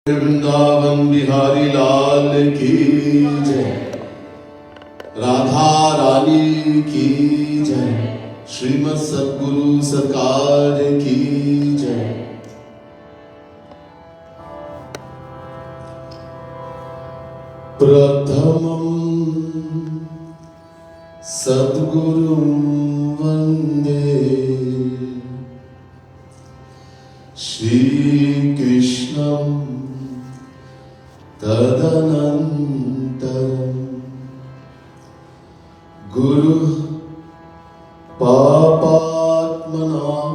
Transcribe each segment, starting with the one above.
वृंदावन बिहारी लाल की जय, राधा रानी की जय, श्रीमद सद्गुरु सरकार की जय। प्रथमं सद्गुरुं वन्दे श्रीकृष्णं तदनन्तरं गुरुः पापात्मनां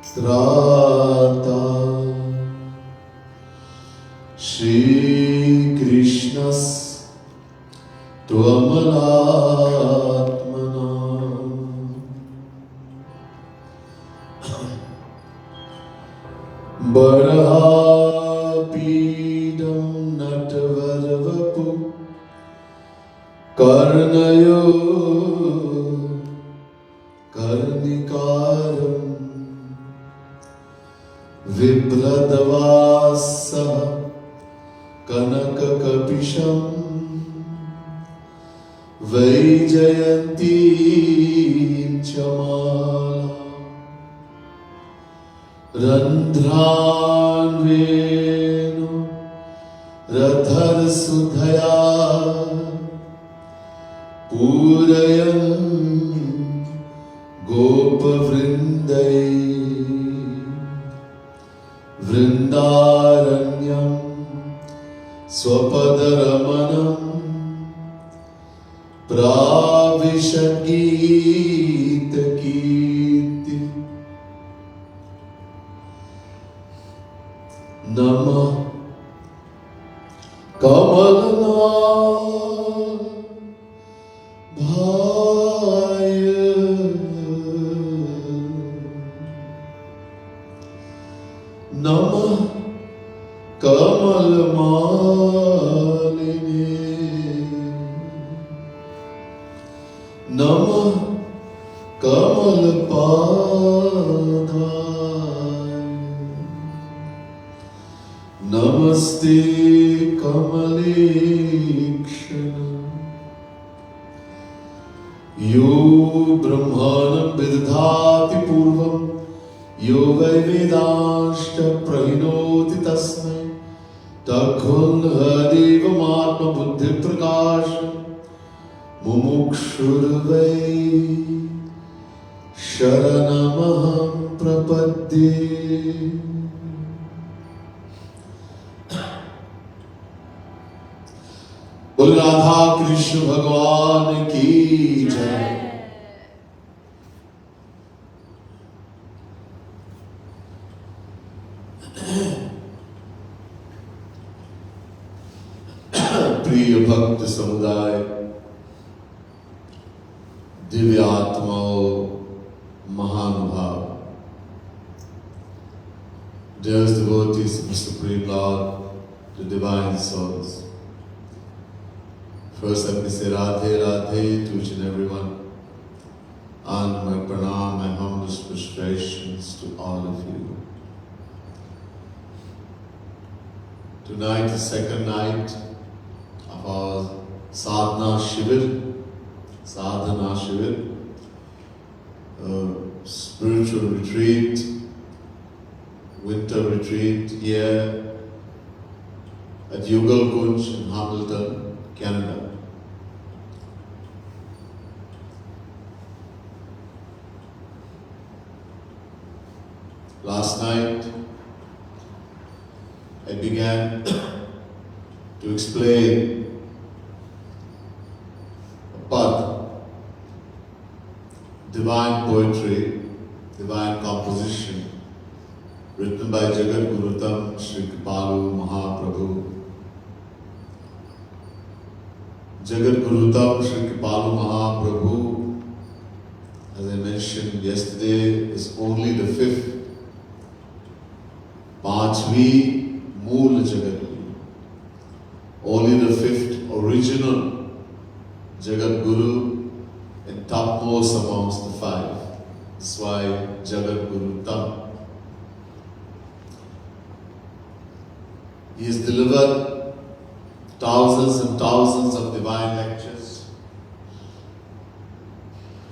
त्राता श्रीकृष्णस्त्वमलात्मना बरहापीडं नटवरवपु कर्णयो कर्णिकारं बिभ्रद्वासः कनककपिशं वैजयन्तीं च मालां रन्ध्रान्वेणु रथरसुधया पूरयन् गोपवृन्दै वृन्दारण्यं स्वपदरमणं प्राविशद्गीतकीर्ति। नमः कमलनाभाय नमः कमलमालिने नमः कमलपादाय नमस्ते कमलेक्षण यो ब्रह्माणं विदधाति पूर्वं यो वै वेदांश्च प्रहिणोति तस्मै तद्गुणदेवमात्मबुद्धिप्रकाशं मुमुक्षुर्वै शरणमहं प्रपद्ये। बोल राधा कृष्ण भगवान की जय। प्रिय भक्त समुदाय, दिव्य आत्माओं, महानुभाव, dearest devotees of the Supreme Lord, the divine souls. First, let me say Radhe Radhe to each and everyone, and my pranam, my humblest prostrations to all of you. Tonight is second night of our Sadhana Shivir, spiritual retreat, winter retreat here at Yugal Kunj in Hamilton, Canada. Last night, I began to explain a pad, divine poetry, divine composition, written by Jagat Gurutam Sri Kripalu Mahaprabhu. Jagat Gurutam Sri Kripalu Mahaprabhu, as I mentioned yesterday, is only the fifth Panchvi Mool Jagat Guru, only the fifth original Jagat Guru and topmost amongst the five. That's why Jagat Guru Tam. He has delivered thousands and thousands of divine lectures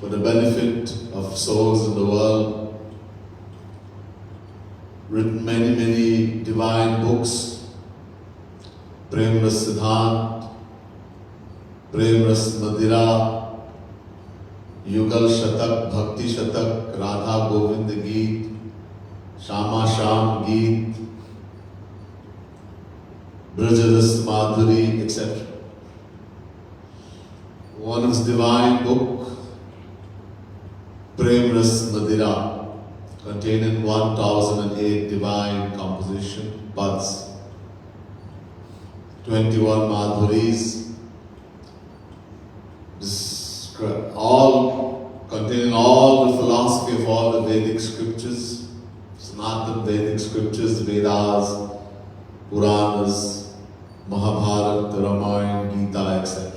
for the benefit of souls in the world, written many divine books, Prem Ras Siddhant, Prem Ras Madira, Yugal Shatak, Bhakti Shatak, Radha Govind Geet, Shama Sham Geet, Brajadas Madhuri, etc. One of his divine book, Prem Ras Madira, containing 1008 divine composition, pads, 21 Madhuris, all containing all the philosophy of all the Vedic scriptures, Sanatana Vedic scriptures, Vedas, Puranas, Mahabharata, Ramayana, Gita, etc.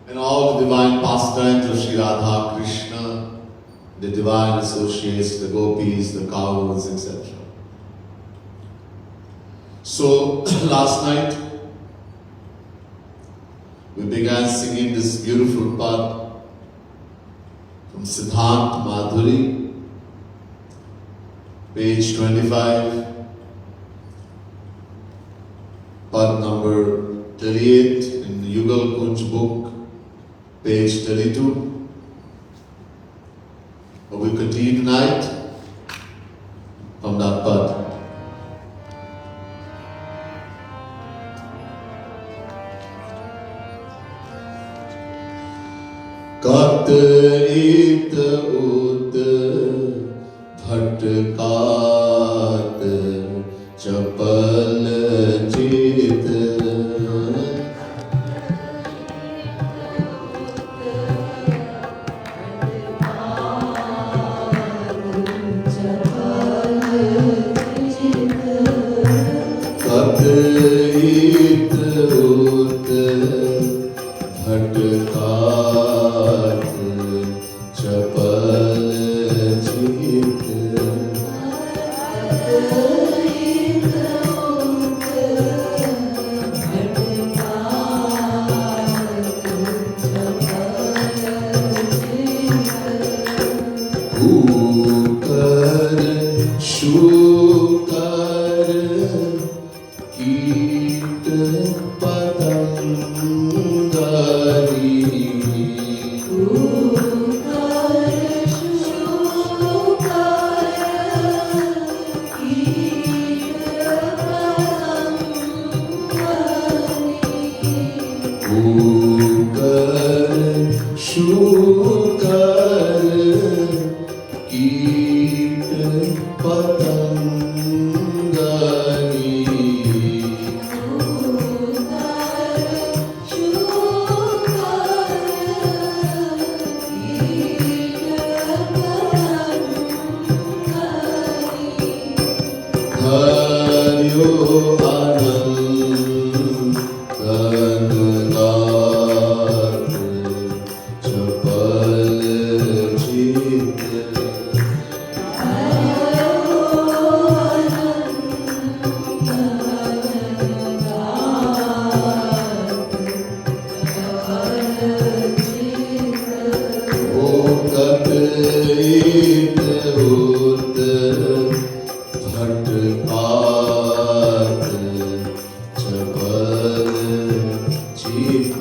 And all the divine pastimes of Sri Radha, Krishna, the divine associates, the gopis, the cows, etc. So, last night, we began singing this beautiful part from Siddhant Madhuri, page 25, part number 38 in the Yugal Kunj book, page 32. But we continue tonight from that part. Kat it ud bhatkat chapal jit kat it ud bhatkat chapal jit Ukar shukar Keet patangari Ukar shukar Keet patangari Haryo Anand Kangat Chapal Jit O Kat it ud bhatkat chapal jit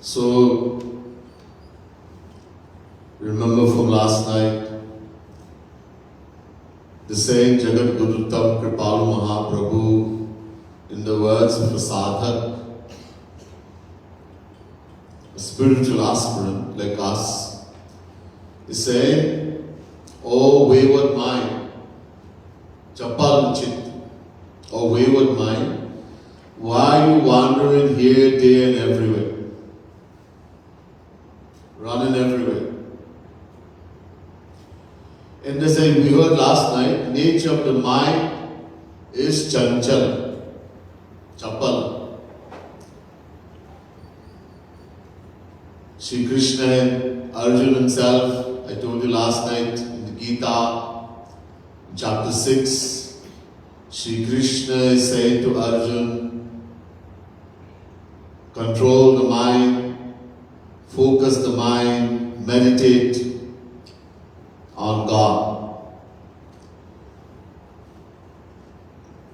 So, remember from last night, the saying Jagat Guru Tam Kripalu Mahaprabhu, in the words of a sadhak, a spiritual aspirant like us, is saying, "O wayward mind, Chapal Chit, O wayward mind, why are you wandering here, day and everywhere? Running everywhere." And as we heard last night, nature of the mind is chanchal, chappal. Shri Krishna and Arjuna himself, I told you last night in the Gita, chapter 6, Shri Krishna is saying to Arjuna, control the mind, focus the mind, meditate on God.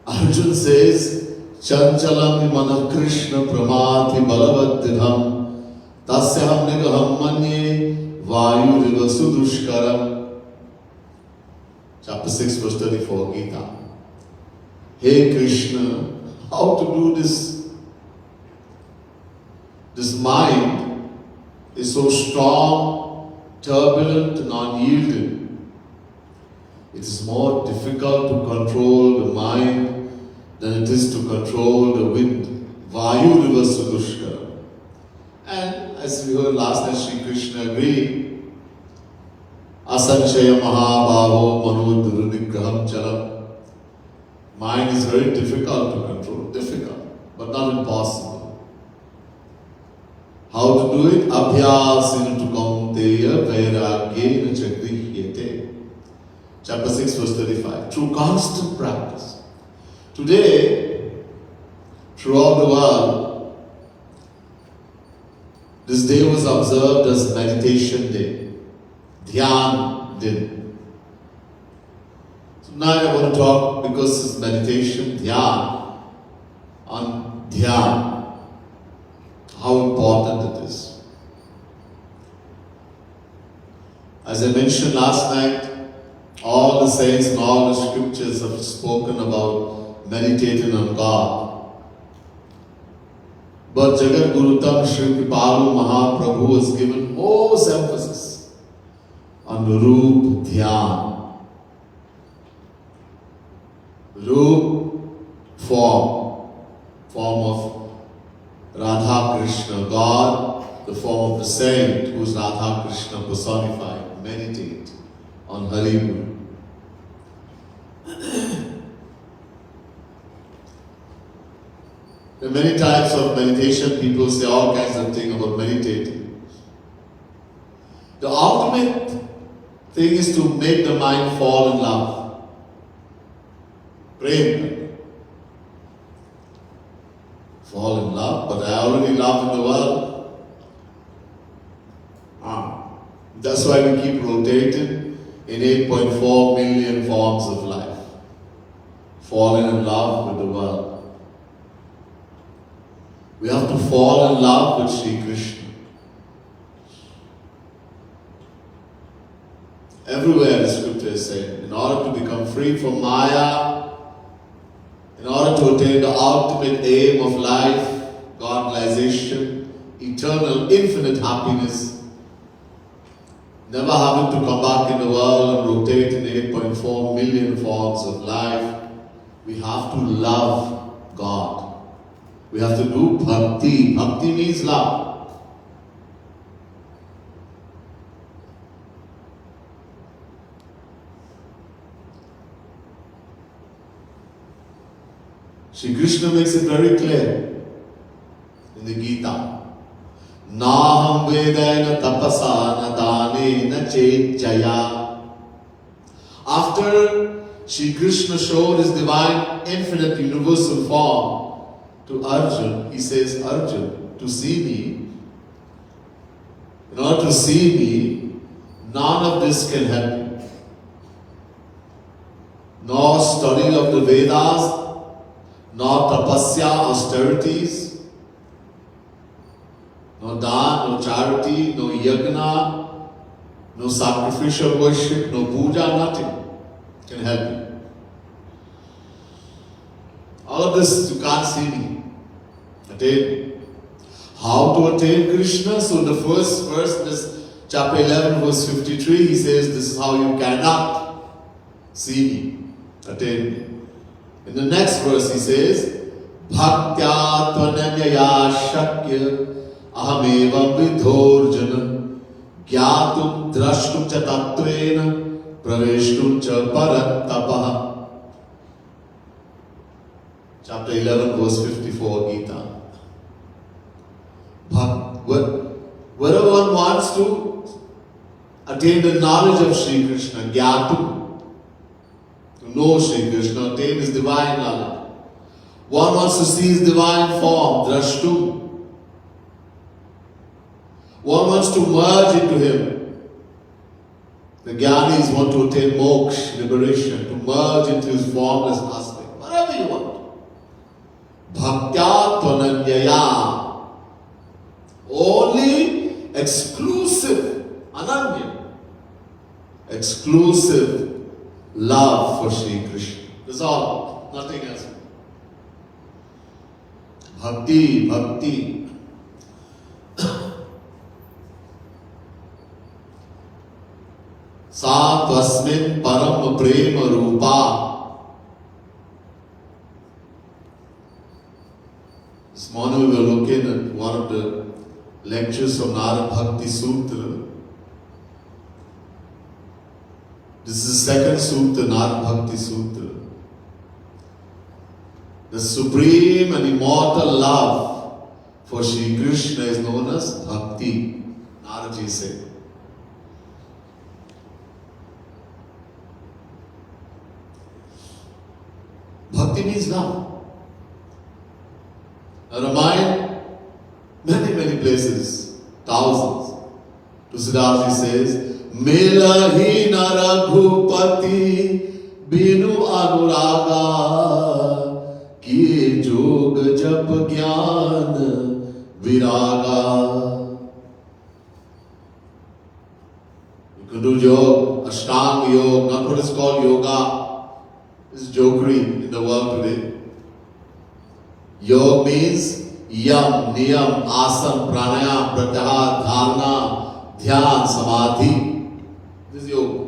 Arjuna says, Chanchalam mana Krishna pramati balavadidham tasyaham nigaham manye vayuriva sudushkaram. Chapter 6 verse 34 Gita. Hey Krishna, how to do this? This mind is so strong, turbulent, non-yielding. It is more difficult to control the mind than it is to control the wind. Vayuriva sudushkaram. And as we heard last night, Shri Krishna agreed. Asanshaya mahabhavo manodurunigraham chalam. Mind is very difficult to control. Difficult, but not impossible. How to do it? Abhyasena tu kaunteya vairagyena cha grihyate. Chapter 6 verse 35. Through constant practice. Today, throughout the world, this day was observed as meditation day. Dhyan day. So now I want to talk, because it's meditation, dhyan, on dhyan. How important it is. As I mentioned last night, all the saints and all the scriptures have spoken about meditating on God. But Jagat Gurutam Sri Kripalu Mahaprabhu has given most emphasis on Roop Dhyan. Roop, form of Radha Krishna, God, the form of the saint who is Radha Krishna personified. Meditate on Hari Guru. There are many types of meditation. People say all kinds of things about meditating. The ultimate thing is to make the mind fall in love. Prem. Fall in love, but I already love in the world. That's why we keep rotating in 8.4 million forms of life. Falling in love with the world. We have to fall in love with Sri Krishna. Everywhere the scripture is saying, in order to become free from Maya, in order to attain the ultimate aim of life, Godization, eternal, infinite happiness, never having to come back in the world and rotate in 8.4 million forms of life, we have to love God. We have to do bhakti. Bhakti means love. Shri Krishna makes it very clear in the Gita. Naham vedena tapasa na dane na chet jaya. After Shri Krishna showed his divine, infinite, universal form to Arjuna, he says, Arjuna, to see me, in order to see me, none of this can help you. Nor study of the Vedas, nor tapasya, austerities, no dhan, no charity, no yagna, no sacrificial worship, no puja, nothing can help you. All of this, you can't see me. Attain. How to attain Krishna? So the first verse, this chapter 11, verse 53, he says, this is how you cannot see me, attain me. In the next verse, he says, Bhaktya tvananyaya shakya ahamevam vidhorjana gyatum drashtum cha tattvena praveshtum cha parattapaha. chapter 11, verse 54, Gita. Wherever one wants to attain the knowledge of Sri Krishna, Gyatu, to know Sri Krishna, attain his divine knowledge. One wants to see his divine form, Drashtu. One wants to merge into him. The Jnanis want to attain moksha, liberation, to merge into his formless aspect. Whatever you want. Bhaktya tvananyaya. Only exclusive, ananya, exclusive love for Sri Krishna. That's all, nothing else. Bhakti, bhakti. Sa tasmin param prema rupa. This morning we were looking at one of the lectures from Narad Bhakti Sutra. This is the second Sutra, Narad Bhakti Sutra. The supreme and immortal love for Sri Krishna is known as Bhakti. Naraji said. Bhakti means love. Ramayana, many places, thousands. Tusidasji says, Melahi Naraghupati Binu Anuraga Ki Jog Jap Gyan Viraga. You can do yoga, Ashtanga yoga, not what is called yoga. This is jokery in the world today. Yoga means yam, niyam, asana, pranayam, pratyahar, dharana, dhyan, samadhi. This is yoga.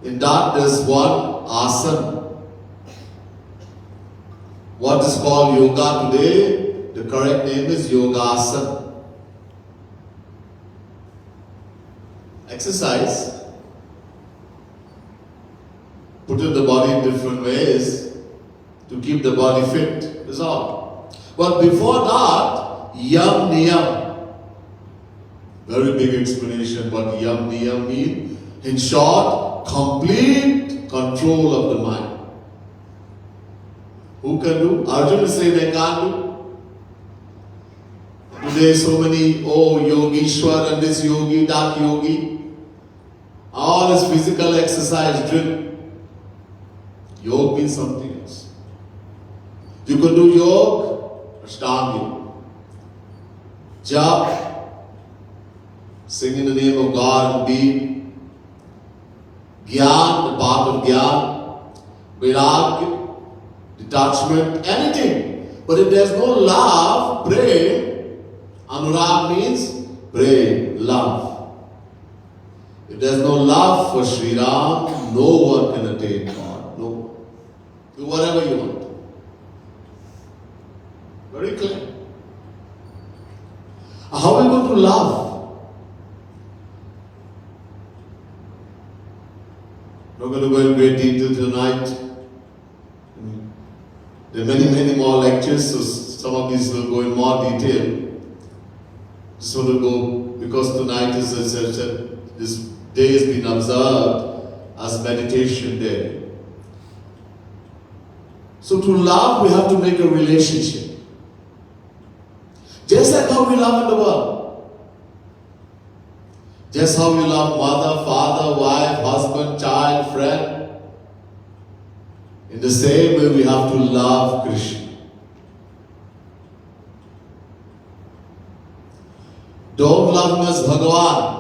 In that there is one asana. What is called yoga today, the correct name is yogasana. Exercise. Putting the body in different ways to keep the body fit. That's all. But before that, yam niyam. Very big explanation what yam niyam means. In short, complete control of the mind. Who can do? Arjuna say they can't do. Today so many, Yogishwar and this yogi, that yogi. All this physical exercise drill. Yoga means something else. You can do yoga, Ashtanga. Jap, sing in the name of God and be. Gyan, the path of Gyan. Virag, detachment, anything. But if there's no love, pray. Anurag means pray, love. If there's no love for Sri Ram, no one can attain God. No. Do whatever you want. Very clear. How are we going to love? We're going to go in great detail tonight. There are many more lectures, so some of these will go in more detail. Just want to go, because tonight is, as I said, this day has been observed as meditation day. So to love, we have to make a relationship. Just like how we love in the world. Just how we love mother, father, wife, husband, child, friend. In the same way, we have to love Krishna. Don't love him as Bhagavan.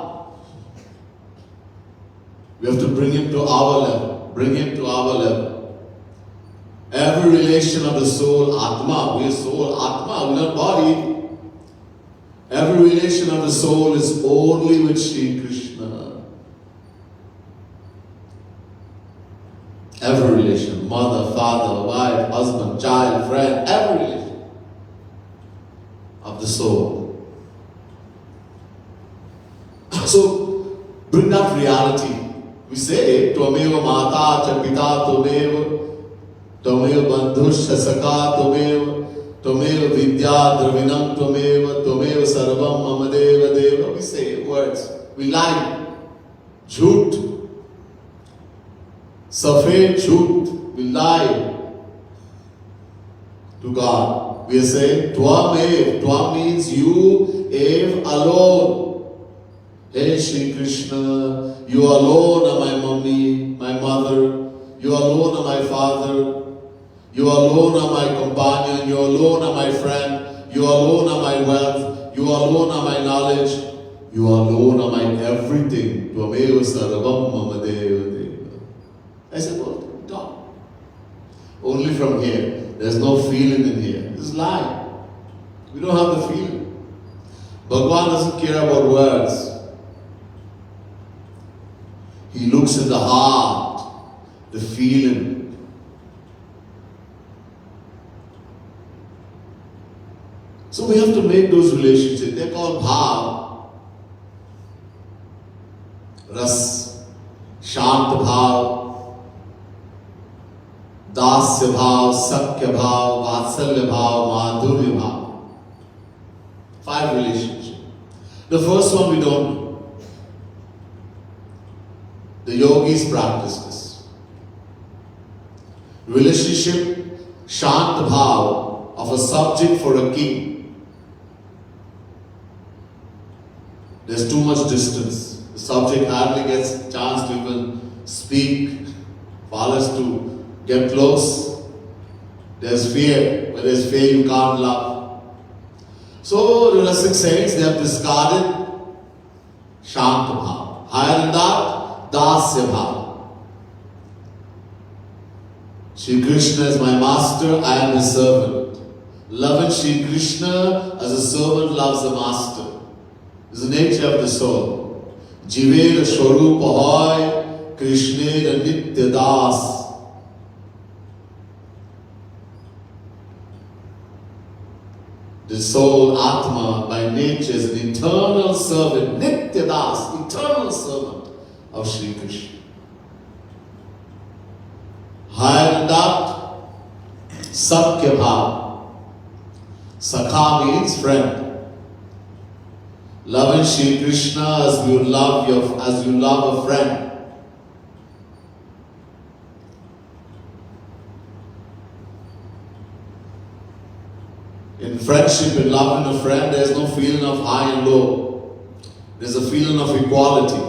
We have to bring him to our level. Bring him to our level. Every relation of the soul, Atma, we are soul, Atma, we are not body. Every relation of the soul is only with Sri Krishna. Every relation, mother, father, wife, husband, child, friend, every relation of the soul. So, bring that reality. We say, Tvameva Mata Cha Pita Tvameva. Tvamev bandhushya sakha Tvamev vidya dravinam Tvamev sarvam mama deva deva. We say words. We lie. Jhoot. Safed jhoot. We lie to God. We say Tvamev. Tvam means you, Ev, alone. Hey Shri Krishna, you alone are my mommy, my mother. You alone are my father. You alone are my companion. You alone are my friend. You alone are my wealth. You alone are my knowledge. You alone are my everything. Tvameva sarvam mama deva deva. I said, well, God. Only from here. There's no feeling in here. This is lie. We don't have the feeling. Bhagavan doesn't care about words. He looks in the heart, the feeling. So we have to make those relationships. They're called bhav, ras, shant bhav, dasya bhav, sakya bhav, vatsalya bhav, madhurya bhav. 5 relationships. The first one we don't do. The yogis practice this. Relationship, shant bhav of a subject for a king. There's too much distance. The subject hardly gets a chance to even speak. For us to get close. There's fear. Where there's fear, you can't love. So the Rasik saints, they have discarded Shant Bhav. Higher than that, Dasya Bhav. Shri Krishna is my master, I am his servant. Loving Shri Krishna as a servant loves the master. This is the nature of the soul. Jivera Swarupa hoy, Krishnera Nitya Das. The soul, Atma, by nature is an eternal servant, Nitya Das, eternal servant of Shri Krishna. Higher than that, Sakya Bhav. Sakha means friend. Loving Shri Krishna as you love a friend. In friendship, in loving a friend, there is no feeling of high and low. There is a feeling of equality.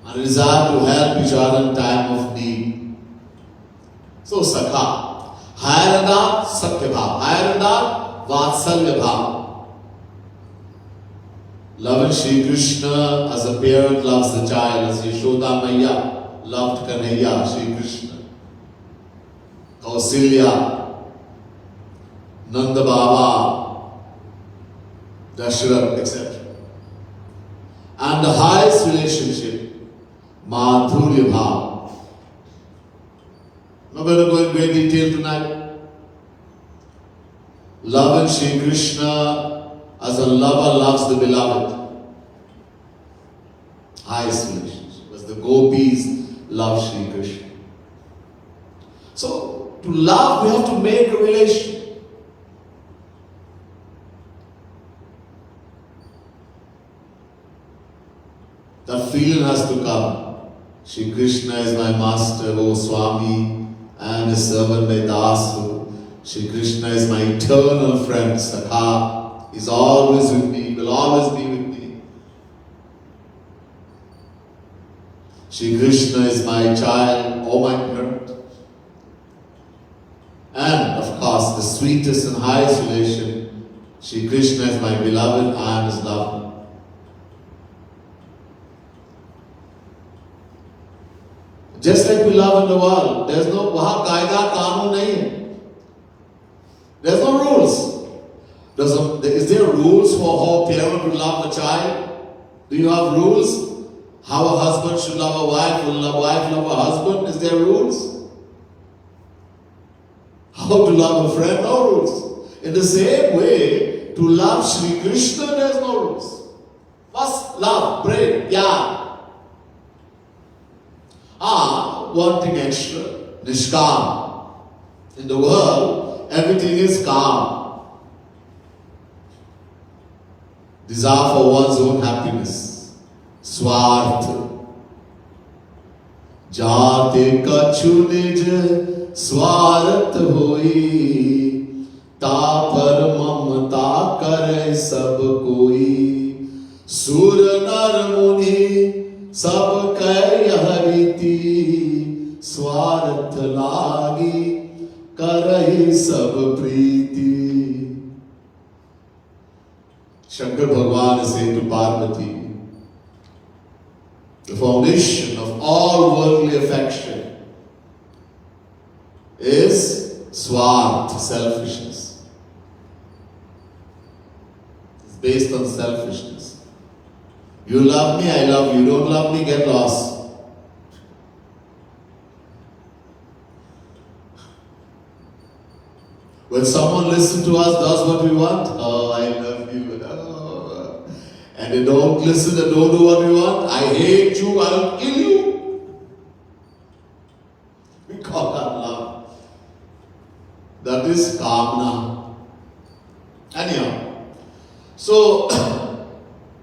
And a desire to help each other in time of need. So, Sakha. Higher than that, Sakya Bhav. Higher than that, Vatsalya Bhav. Loving Shri Krishna as a parent loves the child, as Yashoda Maiya loved Kanhaiya, Shri Krishna. Kausilya, Nanda Baba, Dashrath, etc. And the highest relationship, Madhurya Bhav. I'm not going to go in great detail tonight. Loving Shri Krishna as a lover loves the beloved. Highest relationship. As the gopis love Shri Krishna. So, to love, we have to make a relation. That feeling has to come. Shri Krishna is my master, O Swami. I am his servant, my Dasu. Shri Krishna is my eternal friend, Sakha. He's always with me, will always be with me. Shri Krishna is my child, O my parent. And of course, the sweetest and highest relation, Shri Krishna is my beloved, I am his lover. Just like we love in the world, there's no wahan kaida kanun nahi hai. There's no rules. Is there rules for how a parent would love a child? Do you have rules? How a husband should love a wife, will a wife love a husband? Is there rules? How to love a friend? No rules. In the same way, to love Shri Krishna, there's no rules. First, love, pray, yeah. One thing extra. Nishkam. In the world, everything is calm. Desire for one's own happiness. Swarth. जाते कछु निज स्वार्थ होई, तापर ममता करे सब कोई, सुर नर मुनि सब कह हरिति, स्वार्थ लागी करहि सब प्रीति. शंकर भगवान से to Parvati, the foundation of all worldly affection is swarth, selfishness. It's based on selfishness. You love me, I love you. You don't love me, get lost. When someone listens to us, does what we want, oh, I love you. Oh. And they don't listen and don't do what we want, I hate you, I'll kill you. We call that love. That is kamna. Anyhow, so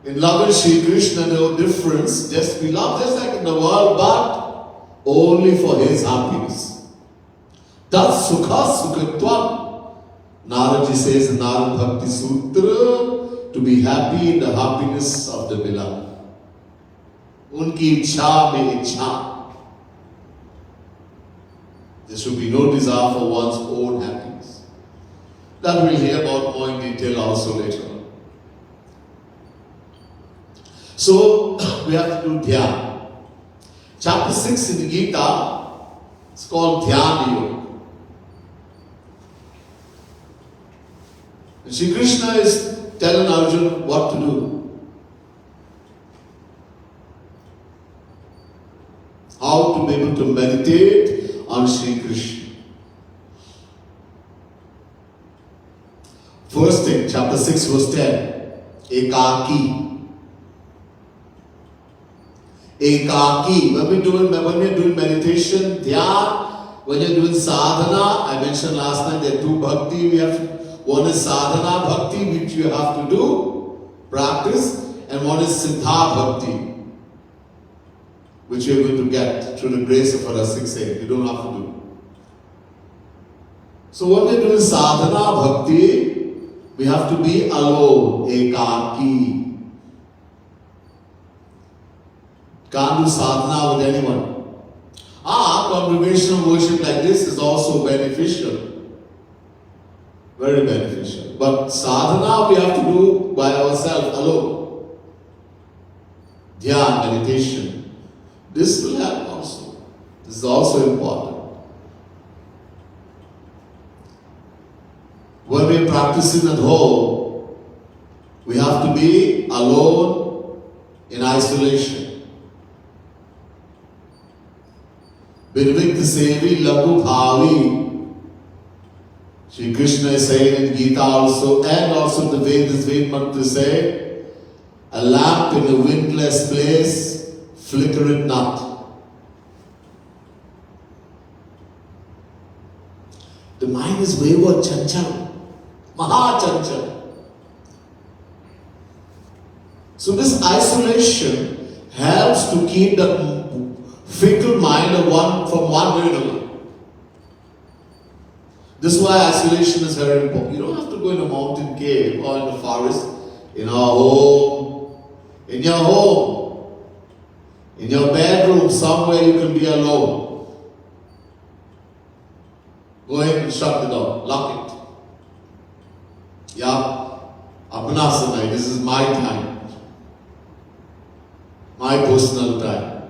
in love with Sri Krishna, no difference. Just we love just like in the world, but only for his happiness. Tat sukha sukhatvam. Narad says in Narad Bhakti Sutra, to be happy in the happiness of the beloved. Unki ichha mein ichha. There should be no desire for one's own happiness. That we'll hear about more in detail also later on. So, we have to do dhyan. Chapter 6 in the Gita is called Dhyan Yoga. And Shri Krishna is telling Arjuna what to do. How to be able to meditate on Shri Krishna. First thing, chapter 6 verse 10. Ekaki. Ekaki. When we're doing meditation, dhyan, when you're doing sadhana, I mentioned last night there are two bhakti. One is sadhana bhakti, which you have to do, practice, and one is siddha bhakti, which you're going to get through the grace of our 6A. You don't have to do. So when we're doing sadhana bhakti, we have to be alone, ekaki. Can't do sadhana with anyone. Congregational worship like this is also beneficial. Very beneficial. But sadhana we have to do by ourselves, alone. Dhyan, meditation. This will help also. This is also important. When we are practicing at home, we have to be alone in isolation. Birvikta sevi lagu bhavi. Shri Krishna is saying in Gita also, and also the Vedas, Ved mantra say, a lamp in a windless place, flicker it not. The mind is wayward, chanchal, maha chanchal. So this isolation helps to keep the fickle mind of one from one way to another. This is why isolation is very important. You don't have to go in a mountain cave or in the forest. In our home, in your home, in your bedroom, somewhere you can be alone. Go ahead and shut the door, lock it. Yeah, apna samay, this is my time. My personal time.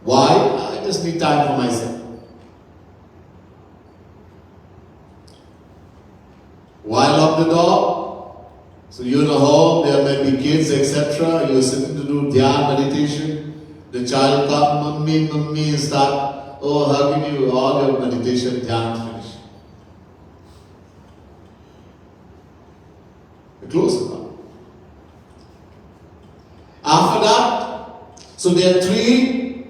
Why? I just need time for myself. Why lock the door? So you're in a home, there may be kids, etc. You're sitting to do dhyan, meditation. The child comes, mummy, mummy, and start, hugging you, all your meditation, dhyan finish. You close the door. After that, so there are three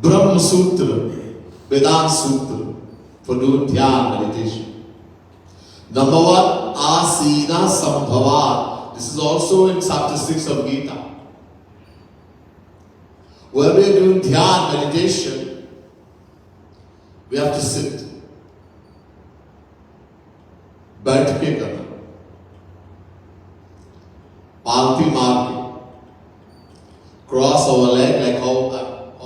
Brahma Sutra, Vedanta Sutra. for doing dhyan meditation. Number one, asina sambhava. This is also in chapter 6 of Gita. When we are doing dhyan meditation, we have to sit. बैठ के करना, पालथी मार के, cross our leg like how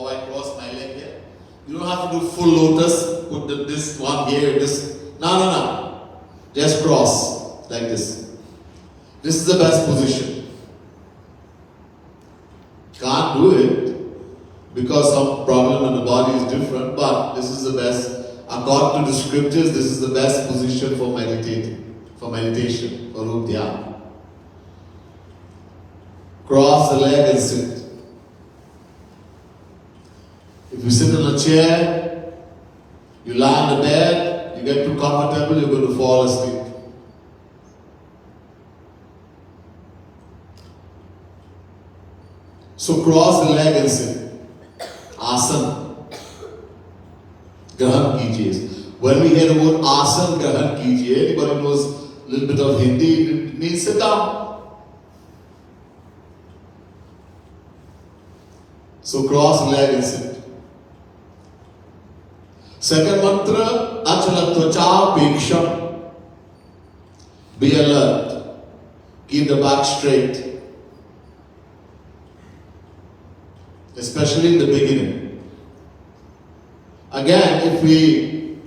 I cross my leg here. You don't have to do full lotus, put this one here, this. No. Just cross like this. This is the best position. Can't do it because some problem in the body is different, but this is the best. According to the scriptures, this is the best position for meditation, for Rup Dhyan. Cross the leg and sit. If you sit in a chair, you lie on the bed, you get too comfortable, you're going to fall asleep. So cross the leg and sit. Asana. Grahan kijiye. When we hear the word asana, grahan kijiye, anybody knows a little bit of Hindi, it means sit down. So cross the leg and sit. Second mantra, achala tvacha peksham. Be alert. Keep the back straight. Especially in the beginning. Again, if we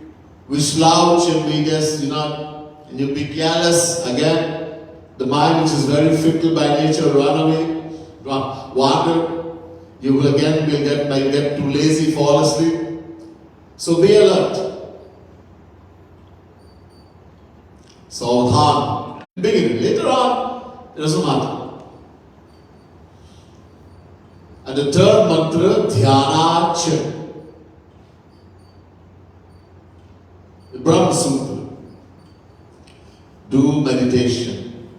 slouch and we just, and you be careless, again, the mind which is very fickle by nature, run away, wander, you will again might get too lazy, fall asleep. So be alert. Saudhan. Beginning. Later on, it doesn't matter. And the third mantra, Dhyanach. The Brahma Sutra. Do meditation.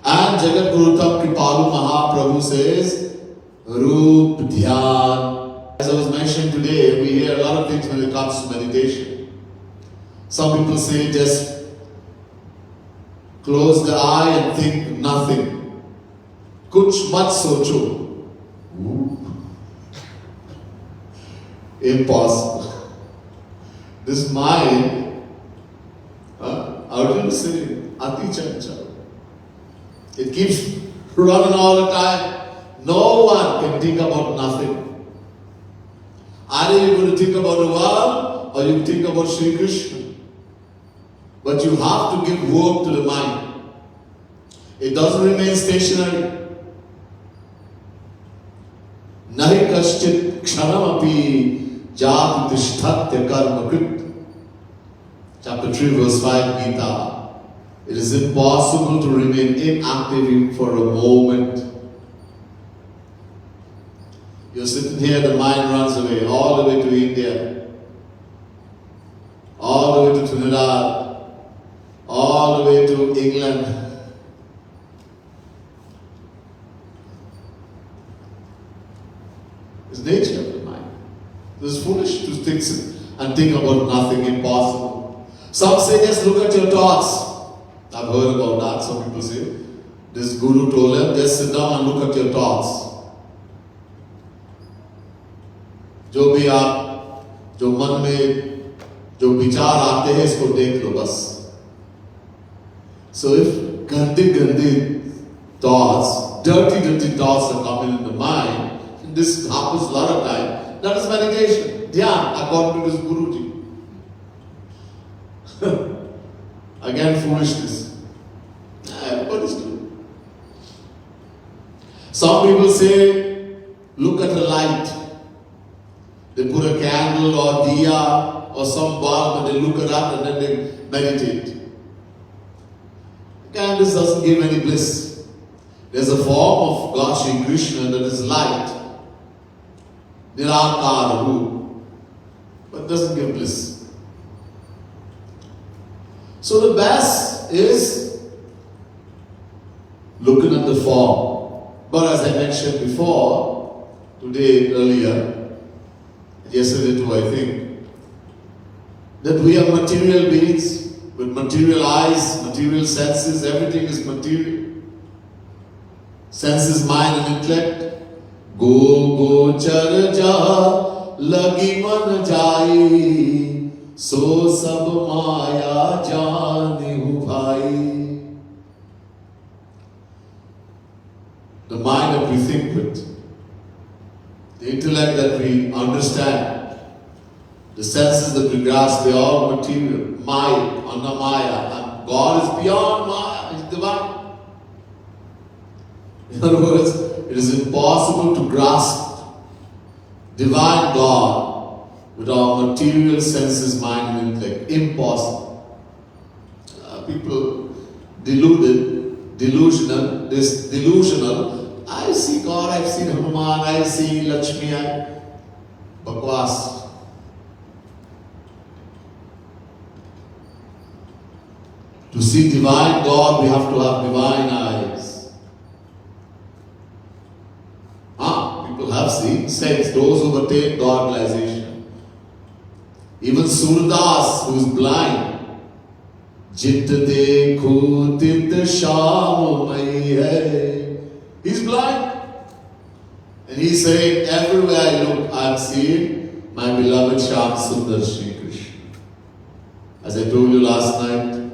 And Jagat Guru Kripalu Mahaprabhu says, Rup Dhyan. As I was mentioning today, we hear a lot of things when it comes to meditation. Some people say just close the eye and think nothing. Kuch mat socho. Impossible. This mind, how do you say, ati chanchal. It keeps running all the time. No one can think about nothing. Either you're going to think about the world or you think about Sri Krishna. But you have to give work to the mind. It doesn't remain stationary. Nahi kaschit kshanamapi jat tishthatya karma krit. Chapter 3 verse 5 Gita. It is impossible to remain inactive for a moment. You're sitting here, the mind runs away, all the way to India, all the way to Trinidad, all the way to England. It's nature of the mind. It is foolish to think about nothing, impossible. Some say just look at your thoughts. I've heard about that. Some people say this guru told them just sit down and look at your thoughts. जो मन में जो विचार आते हैं इसको देख लो बस. So if gandhi thoughts, dirty thoughts are coming in the mind, and this happens a lot of time, that is meditation, dhyan, according to this Guruji. Again, foolishness. Everybody's doing. Some people say, look at the light. They put a candle or diya or some bulb and they look at that and then they meditate. Again, this doesn't give any bliss. There's a form of God Shri Krishna that is light, Nirakara, Roop, but doesn't give bliss. So the best is looking at the form. But as I mentioned before, today, earlier, yesterday too, I think, that we are material beings with material eyes, material senses, everything is material. Senses, mind and intellect. Go char ja lagi man jai, so sab maya jane bhai. The mind that we think with, the intellect that we understand, the senses that we grasp, they are all material. Maya, Annamaya. And God is beyond Maya, He's divine. In other words, it is impossible to grasp divine God with our material senses, mind and intellect. Impossible. People delusional. I see God, I've seen Hanuman, I see Lakshmi, Bakwas. To see divine God, we have to have divine eyes. People have seen saints, those who attain God-realization. Even Surdas, who is blind, Jit dekho tit sham mai hai. He's blind. And he's saying, everywhere I look, I'm seeing my beloved Shyam Sundar Shri Krishna. As I told you last night,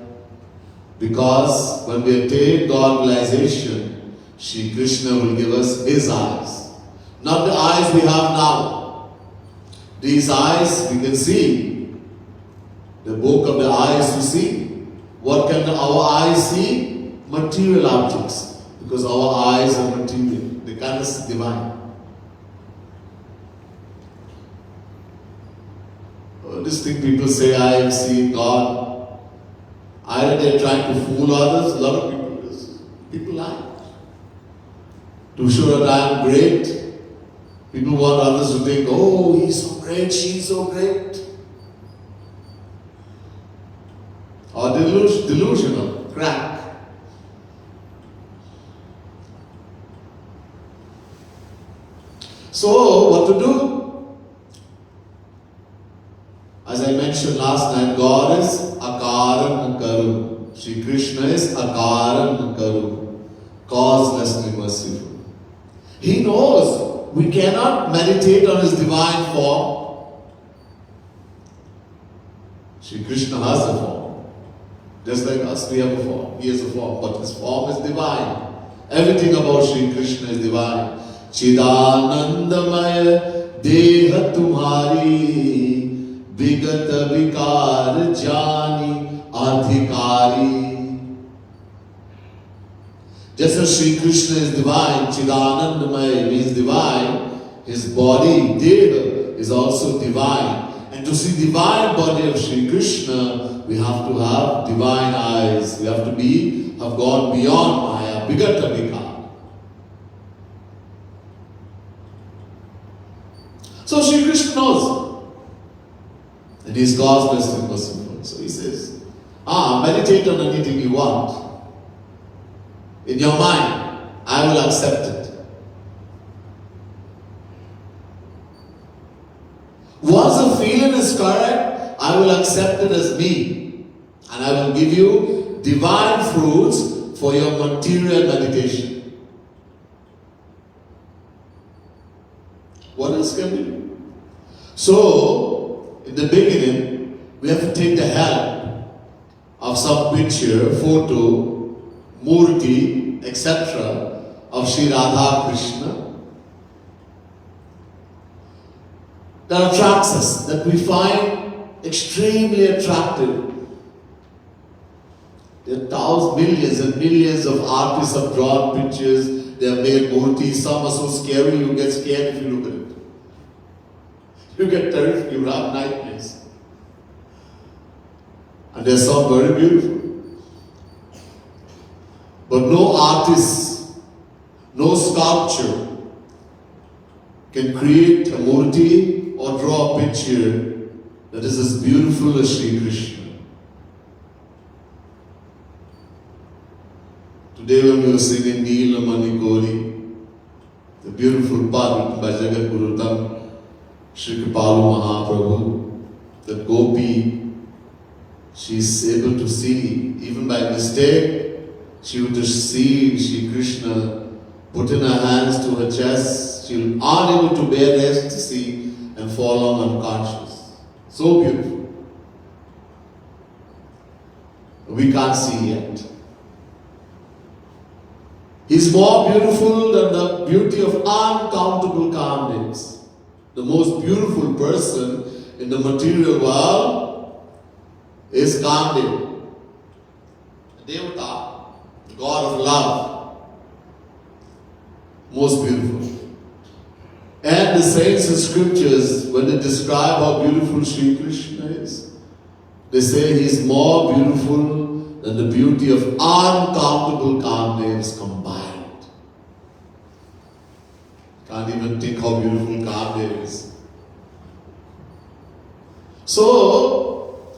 because when we attain God-realization, Shri Krishna will give us His eyes. Not the eyes we have now. These eyes we can see. The book of the eyes to see. What can our eyes see? Material objects. Because our eyes are material. They cannot see divine. This thing people say, I have seen God. Either they're trying to fool others, a lot of people do this. People lie. To show that I am great, people want others to think, oh, he's so great, she's so great. Or delusional, crack. So, what to do? As I mentioned last night, God is Akaran Karu. Shri Krishna is Akaran Karu. Causelessly merciful. He knows we cannot meditate on His divine form. Shri Krishna has a form. Just like us, we have a form. He has a form. But His form is divine. Everything about Shri Krishna is divine. Chidanandamaya Deha Tumhari Vigat Vikar Jani Adhikari. Just as Shri Krishna is divine, Chidanandamaya means divine, His body, Deva, is also divine. And to see divine body of Shri Krishna, we have to have divine eyes. We have to have gone beyond Maya, Vigata Vikar. So Shri Krishna knows. And He is causeless and merciful. So He says, meditate on anything you want. In your mind, I will accept it. Once the feeling is correct, I will accept it as me. And I will give you divine fruits for your material meditation. What else can we do? So, in the beginning, we have to take the help of some picture, photo, murti, etc. of Sri Radha Krishna that attracts us, that we find extremely attractive. There are millions and millions of artists have drawn pictures, they have made murtis. Some are so scary you get scared if you look at it. You get terrified, you have nightmares. And they are some very beautiful. But no artist, no sculpture can create a murti or draw a picture that is as beautiful as Sri Krishna. Today when we were singing Neela Mani Kori, the beautiful part written by Jagat Guru Tam, Shri Kripalu Mahaprabhu, that Gopi she's able to see, even by mistake, she would just see Shri Krishna put in her hands to her chest. She will unable to bear ecstasy and fall on unconscious. So beautiful. We can't see yet. He's more beautiful than the beauty of uncountable Kamdevas. The most beautiful person in the material world is Kamdev, the Devata, the God of love. Most beautiful. And the saints in scriptures, when they describe how beautiful Sri Krishna is, they say he is more beautiful than the beauty of uncountable Kamdevas combined. Can't even think how beautiful Kamdev is. So,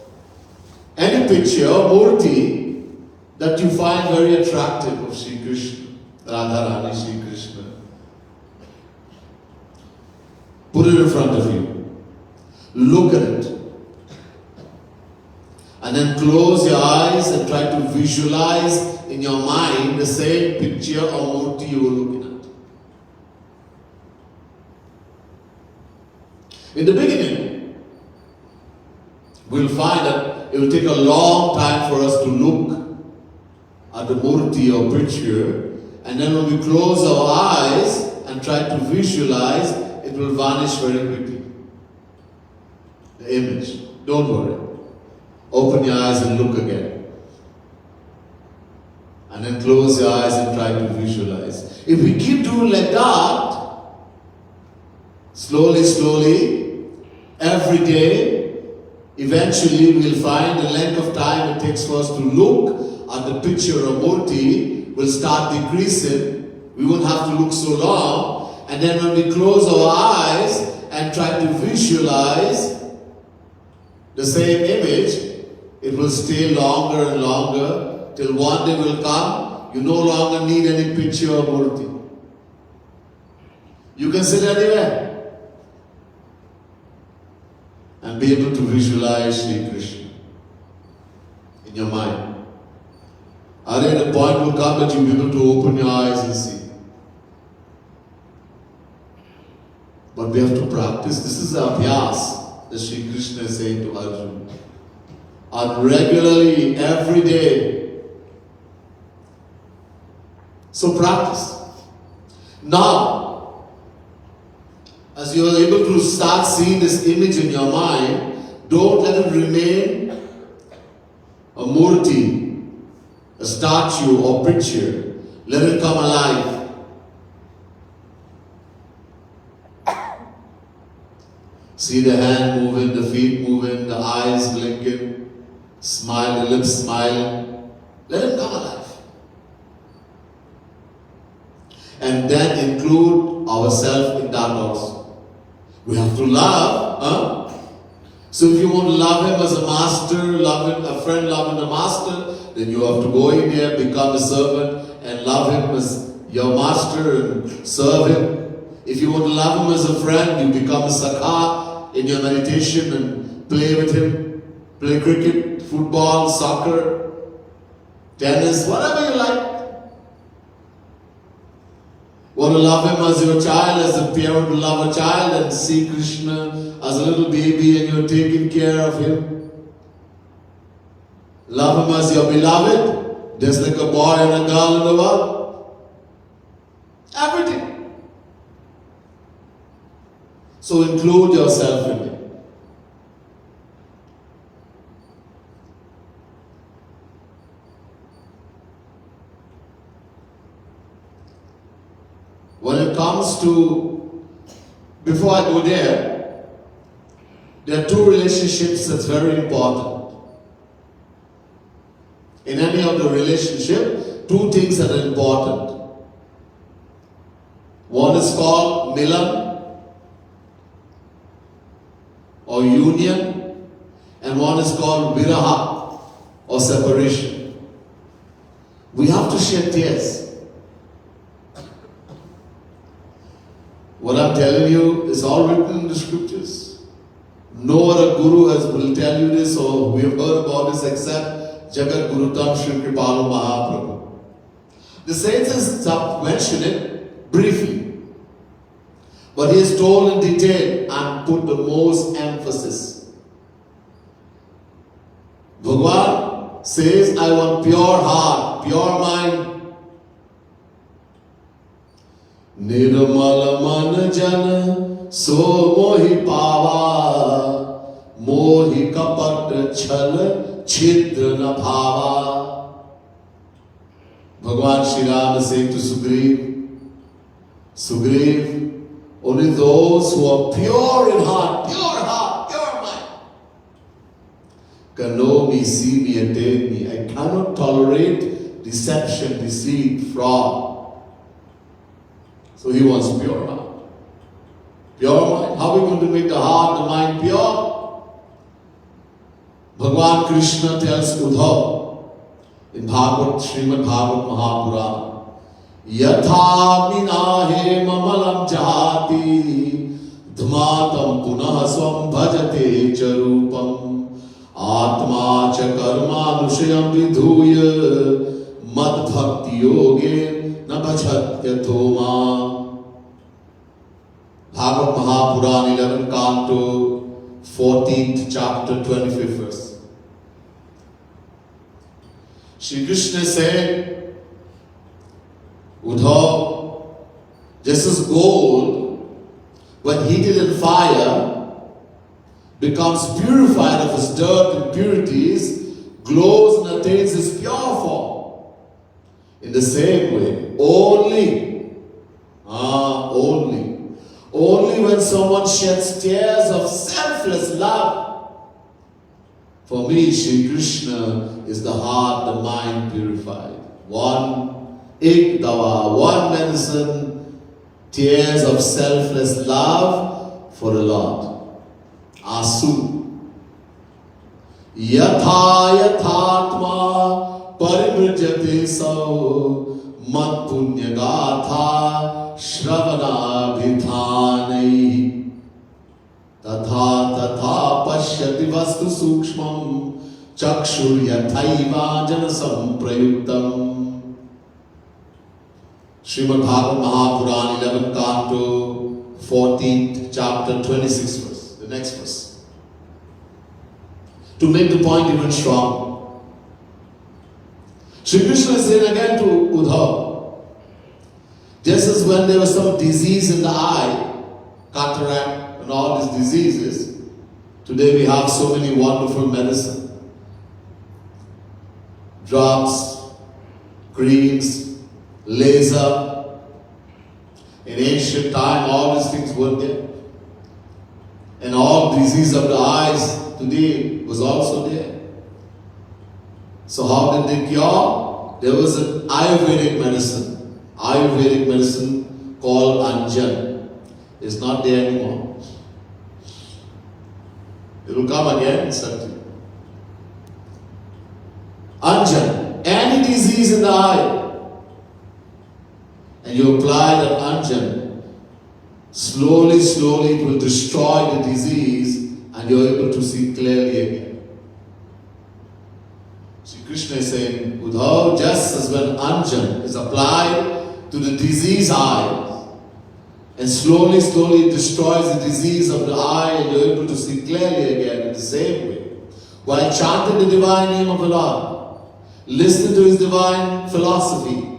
any picture or murti that you find very attractive of Sri Krishna, Radharani Sri Krishna, put it in front of you. Look at it. And then close your eyes and try to visualize in your mind the same picture or murti you were looking at. In the beginning, we'll find that it will take a long time for us to look at the murti or picture, and then when we close our eyes and try to visualize, it will vanish very quickly. The image. Don't worry. Open your eyes and look again. And then close your eyes and try to visualize. If we keep doing like that, slowly, every day, eventually we'll find the length of time it takes for us to look at the picture or murti will start decreasing. We won't have to look so long. And then when we close our eyes and try to visualize the same image, it will stay longer and longer till one day will come, you no longer need any picture or murti. You can sit anywhere and be able to visualize Sri Krishna in your mind. And then the point will come that you'll be able to open your eyes and see. But we have to practice. This is the abhyas that Sri Krishna is saying to Arjuna. And regularly, every day. So practice. Now, as you are able to start seeing this image in your mind, don't let it remain a murti, a statue or picture. Let it come alive. See the hand moving, the feet moving, the eyes blinking. Smile, the lips smiling. Let him come alive. And then include ourselves in that also. We have to love. So if you want to love him as a master, love him, a friend loving a master, then you have to go in there, become a servant, and love him as your master and serve him. If you want to love him as a friend, you become a sakha in your meditation and play with him. Play cricket, football, soccer, tennis, whatever you like. Want to love him as your child, as a parent to love a child, and see Krishna as a little baby and you're taking care of him. Love him as your beloved, just like a boy and a girl in the world. Everything. So include yourself in it. When it comes to, before I go there are two relationships that's very important. In any of the relationship, two things that are important. One is called milan or union, and one is called viraha or separation. We have to shed tears. What I'm telling you is all written in the scriptures. No other guru will tell you this, or we have heard about this except Jagat Gurutam Sri Kripalu Mahaprabhu. The saints have mentioned it briefly, but he has told in detail and put the most emphasis. Bhagwan says, I want pure heart, pure mind. Nirmal man jan so mohi pava, mohi kapat chal chidra na bhava. Bhagwan Shri Ram is saying to Sugriv, only those who are pure in heart, pure mind, can know me, see me, attain me. I cannot tolerate deception, deceit, fraud. So he wants pure heart. Pure mind. How are we going to make the heart, the mind pure? Bhagwan Krishna tells Uddhav in Bhagavad, Srimad Bhagavad Mahapurana, Yatha minahe mamalam jahati dhmatam punah swam bhajate charupam atma cha karma nushayam vidhuya mad bhakti yoge na bhajatya thoma. Bhagavad Mahapurana, 11th canto, 14th chapter, 25th verse. Shri Krishna said, Uddhav, just as gold, when heated in fire, becomes purified of its dirt and impurities, glows and attains its pure form. In the same way, only when someone sheds tears of selfless love. For me, Shri Krishna is the heart, the mind purified. One dawa, one medicine, tears of selfless love for the Lord. Asu. Yatha yathatma parimrjate sau mat punya gatha shravana vidhanai tatha pashyati vastu sukshmam chakshur yathaiva janasam prayuktam. Srimad Bhagavad Mahapurana, 11th canto, 14th chapter, 26th verse. The next verse. To make the point even strong, Shri Krishna is saying again to Uddhav, just as when there was some disease in the eye, cataract and all these diseases, today we have so many wonderful medicine, drops, creams, laser. In ancient time, all these things were there. And all disease of the eyes today was also there. So how did they cure? There was an Ayurvedic medicine called Anjan. It's not there anymore. It will come again, certainly. Anjan, any disease in the eye, and you apply that Anjan, slowly it will destroy the disease and you're able to see clearly again. Sri Krishna is saying, Uddhav, just as when Anjan is applied to the diseased eye and slowly it destroys the disease of the eye and you're able to see clearly again, in the same way, while chanting the divine name of the Lord, listening to His divine philosophy,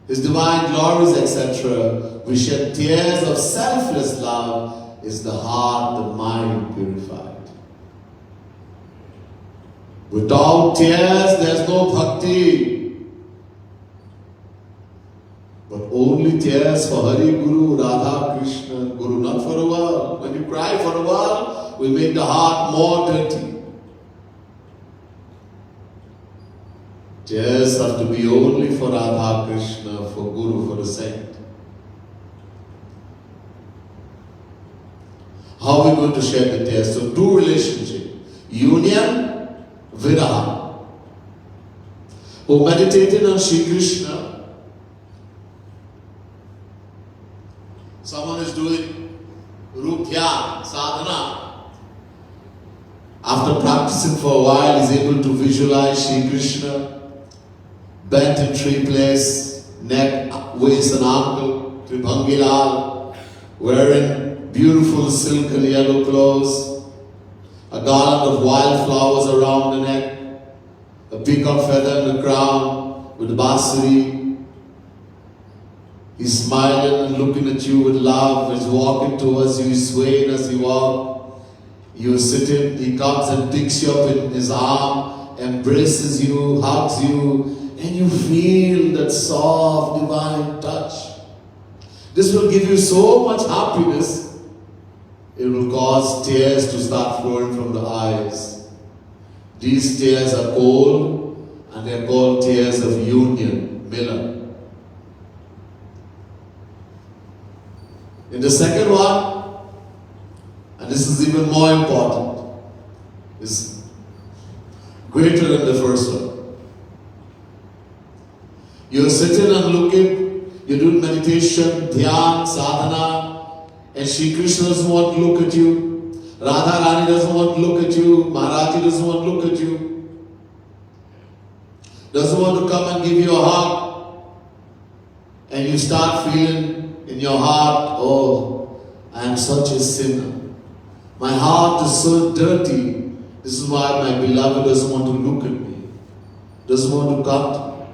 His divine glories, etc., we shed tears of selfless love, is the heart, the mind purified. Without tears, there's no bhakti. But only tears for Hari Guru, Radha Krishna, Guru, not for the world. When you cry for the world, we make the heart more dirty. Tears have to be only for Radha Krishna, for Guru, for the saint. How are we going to share the tears? So two relationship. Union, Viraha. Who meditated on Shri Krishna. Someone is doing Rupya, sadhana, After practicing for a while, he's able to visualize Shri Krishna bent in three places, neck, waist and ankle, Tribhangilal, wearing beautiful silk and yellow clothes, a garland of wildflowers around the neck, a peacock feather in the crown with the basuri. He's smiling and looking at you with love. He's walking towards you, he's swaying as you walk. You're sitting, he comes and picks you up in his arm, embraces you, hugs you, and you feel that soft divine touch. This will give you so much happiness, it will cause tears to start flowing from the eyes. These tears are cold and they are called tears of union, Milan. In the second one, and this is even more important, is greater than the first one. You're sitting and looking, you're doing meditation, dhyan, sadhana, and Shri Krishna doesn't want to look at you. Radha Rani doesn't want to look at you. Maharaji doesn't want to look at you. Doesn't want to come and give you a hug. And you start feeling in your heart, oh, I am such a sinner. My heart is so dirty. This is why my beloved doesn't want to look at me. Doesn't want to come to me.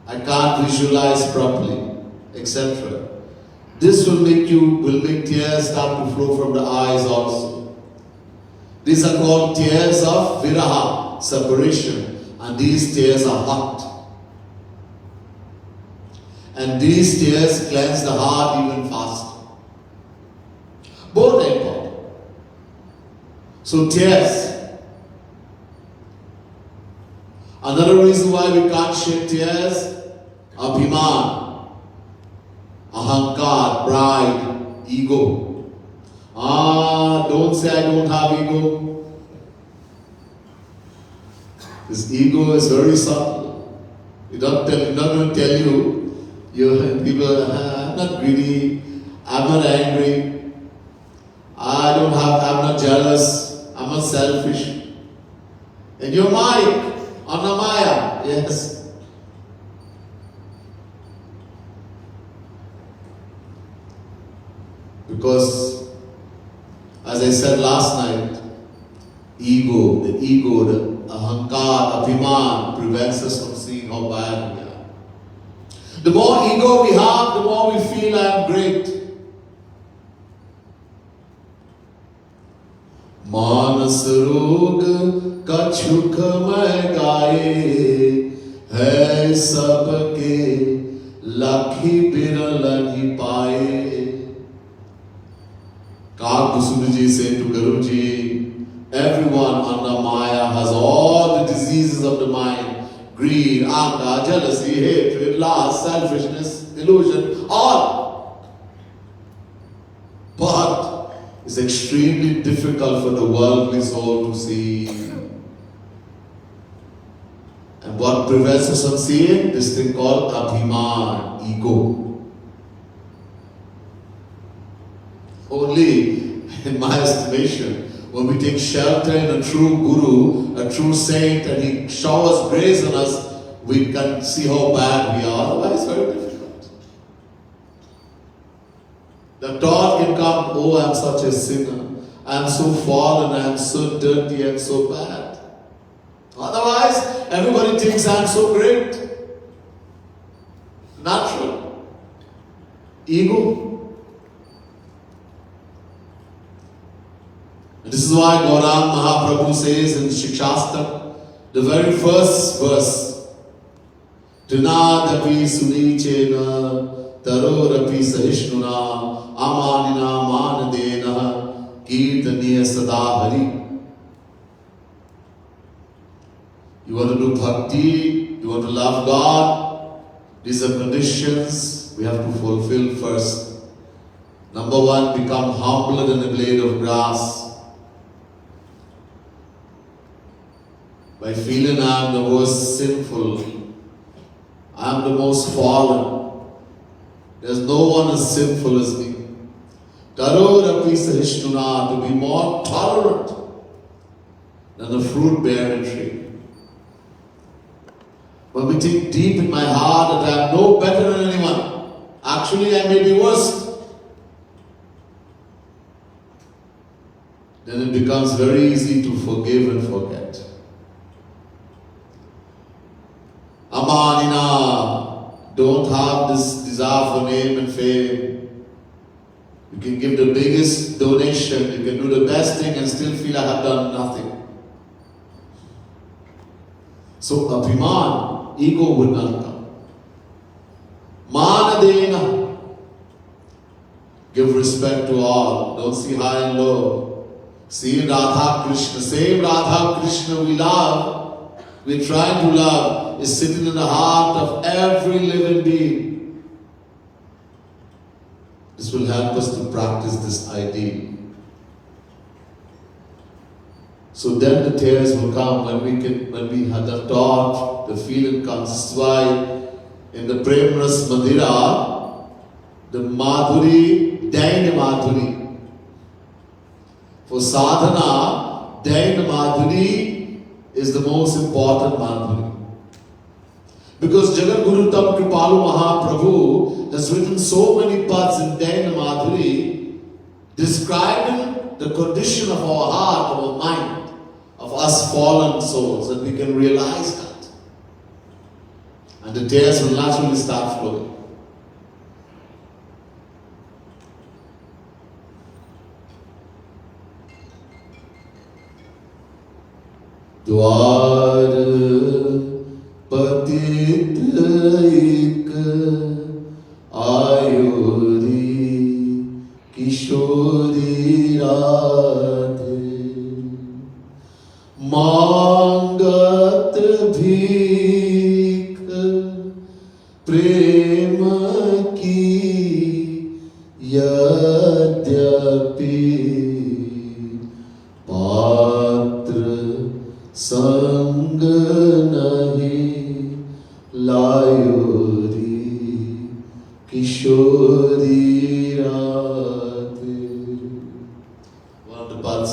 I can't visualize properly, etc. This will make tears start to flow from the eyes also. These are called tears of viraha, separation. And these tears are hot. And these tears cleanse the heart even faster. Both are important. So tears. Another reason why we can't shed tears, abhiman, ahankar, pride, ego. Don't say I don't have ego. This ego is very subtle. It's not going to tell you. People, I'm not greedy, I'm not angry, I'm not jealous, I'm not selfish. And you're Maya, Annamaya, yes. Because, as I said last night, the ego, the ahankar, abhiman prevents us from seeing how bad we are. The more ego we have, the more we feel I am great. मानस रोग कछुक मैं गाए है सबके lucky बिरल ही पाए. Kakusundji said to Guruji, everyone under Maya has all the diseases of the mind. Greed, anger, jealousy, hatred, lust, selfishness, delusion, all. But it's extremely difficult for the worldly soul to see. And what prevents us from seeing? This thing called abhiman, ego. Only, in my estimation, when we take shelter in a true guru, a true saint, and he showers grace on us, we can see how bad we are. Otherwise, very difficult. The thought can come, oh, I am such a sinner. I am so fallen, I am so dirty and so bad. Otherwise, everybody thinks I am so great. Natural. Ego. This is why Gaurang Mahaprabhu says in Shikshastra, the very first verse, Trinadapi sunichena tarorapi sahishnuna amanina manadena kirtaniya sada hari. You want to do bhakti, you want to love God, these are conditions we have to fulfill first. Number one, become humbler than a blade of grass. By feeling I am the most sinful, I am the most fallen. There's no one as sinful as me. Tarorapi sahishnuna, to be more tolerant. than a fruit-bearing tree. When we think deep in my heart that I am no better than anyone, actually I may be worse, then it becomes very easy to forgive and forget. Amanina, don't have this desire for name and fame. You can give the biggest donation, you can do the best thing and still feel I have done nothing. So Abhiman, ego would not come. Manadena, give respect to all, don't see high and low. See Radha Krishna, same Radha Krishna we love, we're trying to love, is sitting in the heart of every living being. This will help us to practice this ideal. So then the tears will come when we have the thought, the feeling comes. This is why in the Premras Madhira, the Madhuri, Dain Madhuri. For sadhana, Dain Madhuri is the most important Madhuri. Because Jagat Guru Tam Kripalu Mahaprabhu has written so many parts in Dain Madhuri describing the condition of our heart, our mind, of us fallen souls, that we can realize that. And the tears will naturally start flowing. द्वार पतित एक ivory किशोरी राधे मांगत भीख प्रेम की यद्यपि संग नहीं लायोरी किशोरी Radhe. One of the parts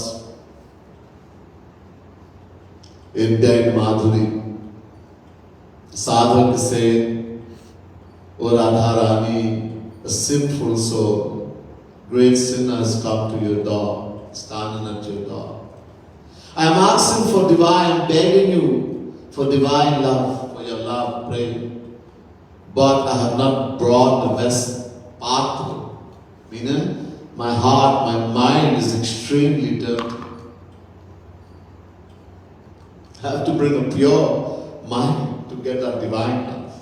in Dain Madhuri, sadhak say, O Radharani, a sinful soul, great sinner has come to your door, standing at your door. I am asking for divine, begging you for divine love, for your love, praying. But I have not brought the best path. Meaning, my heart, my mind is extremely dirty. I have to bring a pure mind to get that divine love.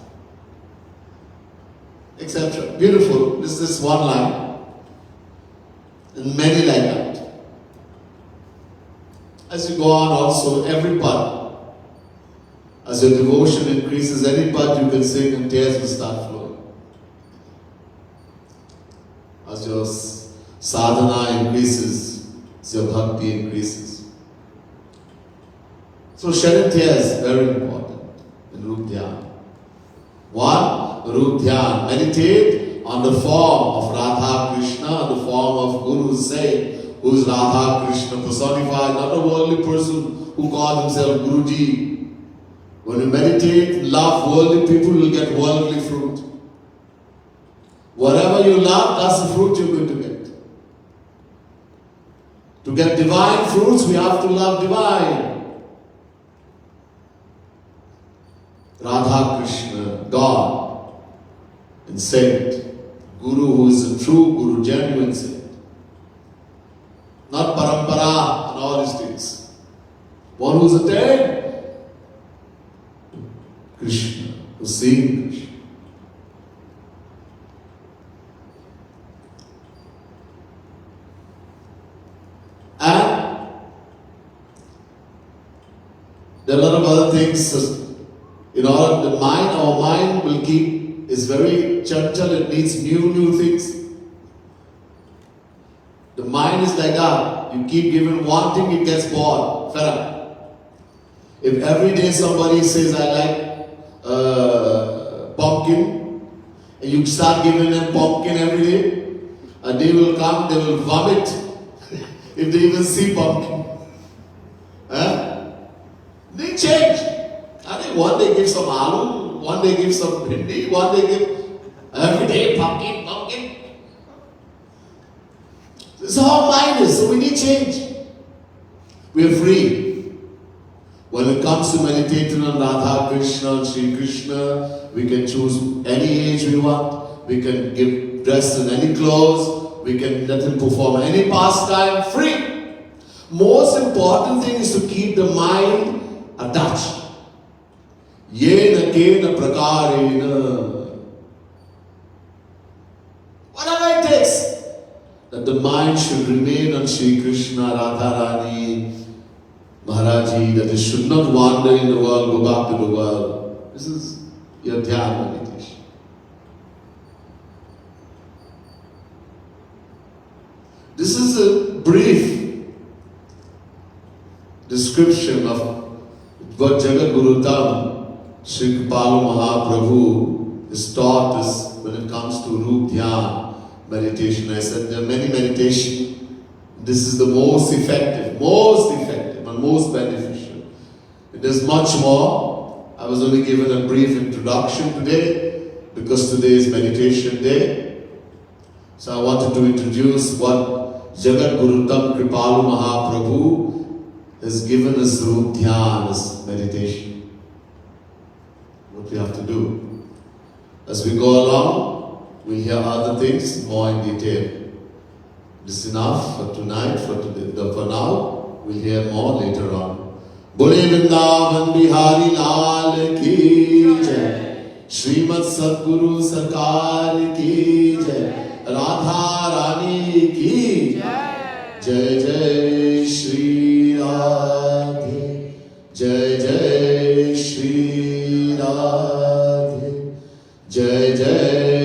Etc. Beautiful. This is one line. And many like that. As you go on also, every part, as your devotion increases, any part you can sing and tears will start flowing. As your sadhana increases, as your bhakti increases. So shedding tears, very important in Rup Dhyan. One, Rup Dhyan, meditate on the form of Radha Krishna, the form of Guru Saint, who is Radha Krishna personified, not a worldly person who calls himself Guruji. When you meditate, love worldly people, will get worldly fruit. Whatever you love, that's the fruit you're going to get. To get divine fruits, we have to love divine. Radha Krishna, God, and Saint, Guru who is a true Guru, genuine Saint. Not parampara and all these things. One who's attained Krishna, who's seeing Krishna. And there are a lot of other things. In order, our mind will keep, is very chanchal, it needs new things. The mind is like that. You keep giving one thing, it gets bored, fed up. If every day somebody says, I like pumpkin, and you start giving them pumpkin every day, a day will come, they will vomit if they even see pumpkin. Huh? They change. I mean, one day give some aloo, one day give some bhindi, one day give every day pumpkin. This is how mind is, so we need change. We are free. When it comes to meditating on Radha Krishna and Sri Krishna, we can choose any age we want. We can give dress in any clothes. We can let him perform any pastime. Free. Most important thing is to keep the mind attached. Yena kena prakarena. Whatever it takes. That the mind should remain on Sri Krishna, Radharani, Maharaji, that it should not wander in the world, go back to the world. This is your dhyana meditation. This is a brief description of what Jagat Guru Tam, Sri Kripalu Mahaprabhu has taught us when it comes to Roop Dhyan. Meditation. I said there are many meditations. This is the most effective and most beneficial. It is much more. I was only given a brief introduction today because today is meditation day. So I wanted to introduce what Jagat Guru Tam Kripalu Mahaprabhu has given us Roop Dhyan as meditation. What we have to do. As we go along, we'll hear other things more in detail. This is enough for tonight, for now. We'll hear more later on. Bole Vrindavan Bihari Lal ki jai. Srimad Sadguru Sarkar ki jai. Radha Rani ki jai. Jai Jai Shri Radhe. Jai Jai Shri Radhe. Jai Jai